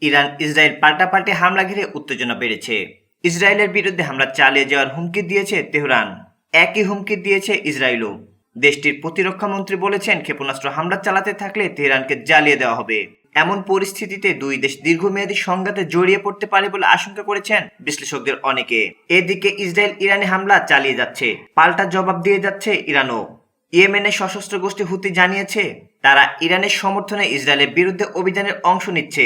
Iran Israel পাল্টাপাল্টি হামলা ঘিরে উত্তেজনা বেড়েছে। ইসরায়েলের বিরুদ্ধে হামলা চালিয়ে যাওয়ার হুমকি দিয়েছে তেহরান, একই হুমকি দিয়েছে ইসরায়েলও। দেশটির প্রতিরক্ষা মন্ত্রী বলেছেন, ক্ষেপণাস্ত্র হামলা চালাতে থাকলে তেহরানকে জ্বালিয়ে দেওয়া হবে। এমন পরিস্থিতিতে দুই দেশ দীর্ঘমেয়াদী সংঘাতে জড়িয়ে পড়তে পারে বলে আশঙ্কা করেছেন বিশ্লেষকদের অনেকে। এদিকে ইসরায়েল ইরানে হামলা চালিয়ে যাচ্ছে, পাল্টা জবাব দিয়ে যাচ্ছে ইরানও। ইয়েমেনের সশস্ত্র গোষ্ঠী হুতি জানিয়েছে, তারা ইরানের সমর্থনে ইসরায়েলের বিরুদ্ধে অভিযানের অংশ নিচ্ছে।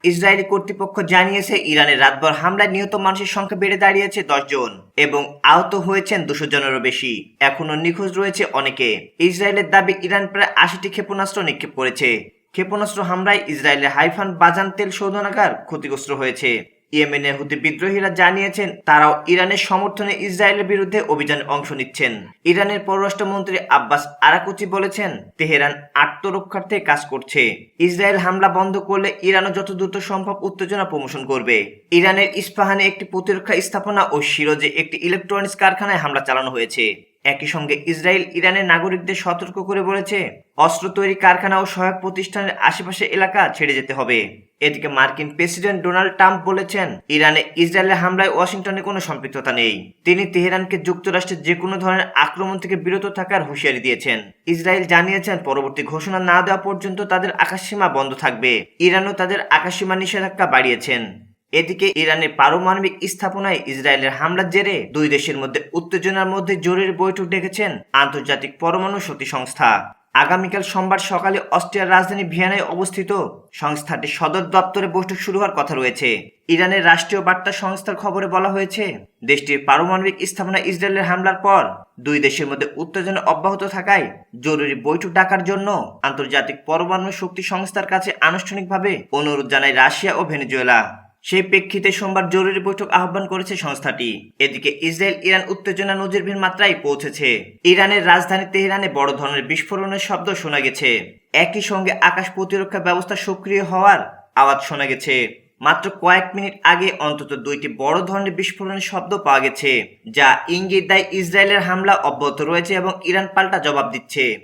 ইসরায়েলি কর্তৃপক্ষ জানিয়েছে, ইরানের রাতভর হামলায় নিহত মানুষের সংখ্যা বেড়ে দাঁড়িয়েছে 10 জন এবং আহত হয়েছেন 200 জনেরও বেশি। এখনো নিখোঁজ রয়েছে অনেকে। ইসরায়েলের দাবি, ইরান প্রায় 80টি ক্ষেপণাস্ত্র নিক্ষেপ করেছে। ক্ষেপণাস্ত্র হামলায় ইসরায়েলের হাইফান বাজান তেল শোধনাগার ক্ষতিগ্রস্ত হয়েছে। ইয়েমেনের হুতি বিদ্রোহীরা জানিয়েছেন, তারাও ইরানের সমর্থনে ইসরায়েলের বিরুদ্ধে অভিযানে অংশ নিচ্ছেন। ইরানের পররাষ্ট্রমন্ত্রী আব্বাস আরাকুচি বলেছেন, তেহরান আত্মরক্ষার্থে কাজ করছে। ইসরায়েল হামলা বন্ধ করলে ইরানও যত দ্রুত সম্ভব উত্তেজনা প্রমোশন করবে। ইরানের ইস্পাহানে একটি প্রতিরক্ষা স্থাপনা ও শিরোজে একটি ইলেকট্রনিক্স কারখানায় হামলা চালানো হয়েছে। একই সঙ্গে ইসরায়েল ইরানের নাগরিকদের সতর্ক করে বলেছে, অস্ত্র তৈরি কারখানা ও সহায়ক প্রতিষ্ঠানের আশেপাশে এলাকা ছেড়ে যেতে হবে। এদিকে মার্কিন প্রেসিডেন্ট ডোনাল্ড ট্রাম্প বলেছেন, ইরানে ইসরায়েলের হামলায় ওয়াশিংটনের কোনো সম্পৃক্ততা নেই। তিনি তেহরানকে যুক্তরাষ্ট্রের যে কোনো ধরনের আক্রমণ থেকে বিরত থাকার হুঁশিয়ারি দিয়েছেন। ইসরায়েল জানিয়েছেন, পরবর্তী ঘোষণা না দেওয়া পর্যন্ত তাদের আকাশসীমা বন্ধ থাকবে। ইরানও তাদের আকাশসীমা নিষেধাজ্ঞা বাড়িয়েছেন। এদিকে ইরানের পারমাণবিক স্থাপনায় ইসরায়েলের হামলার জেরে দুই দেশের মধ্যে উত্তেজনার মধ্যে জরুরি বৈঠক ডেকেছেন আন্তর্জাতিক পরমাণু শক্তি সংস্থা। আগামীকাল সোমবার সকালে অস্ট্রিয়ার রাজধানী ভিয়েনায় অবস্থিত সংস্থাটির সদর দপ্তরে বৈঠক শুরু হওয়ার কথা রয়েছে। ইরানের রাষ্ট্রীয় বার্তা সংস্থার খবরে বলা হয়েছে, দেশটির পারমাণবিক স্থাপনা ইসরায়েলের হামলার পর দুই দেশের মধ্যে উত্তেজনা অব্যাহত থাকায় জরুরি বৈঠক ডাকার জন্য আন্তর্জাতিক পরমাণু শক্তি সংস্থার কাছে আনুষ্ঠানিকভাবে অনুরোধ জানায় রাশিয়া ও ভেনেজুয়েলা। সেই প্রেক্ষিতে সোমবার জরুরি বৈঠক আহ্বান করেছে সংস্থাটি। এদিকে ইসরায়েল ইরান উত্তেজনা নজিরবিহীন মাত্রায় পৌঁছেছে। ইরানের রাজধানী তেহরানে বড় ধরনের বিস্ফোরণের শব্দ শোনা গেছে। একই সঙ্গে আকাশ প্রতিরক্ষা ব্যবস্থা সক্রিয় হওয়ার আওয়াজ শোনা গেছে। মাত্র কয়েক মিনিট আগে অন্তত 2টি বড় ধরনের বিস্ফোরণের শব্দ পাওয়া গেছে, যা ইঙ্গিত দেয় ইসরায়েলের হামলা অব্যাহত রয়েছে এবং ইরান পাল্টা জবাব দিচ্ছে।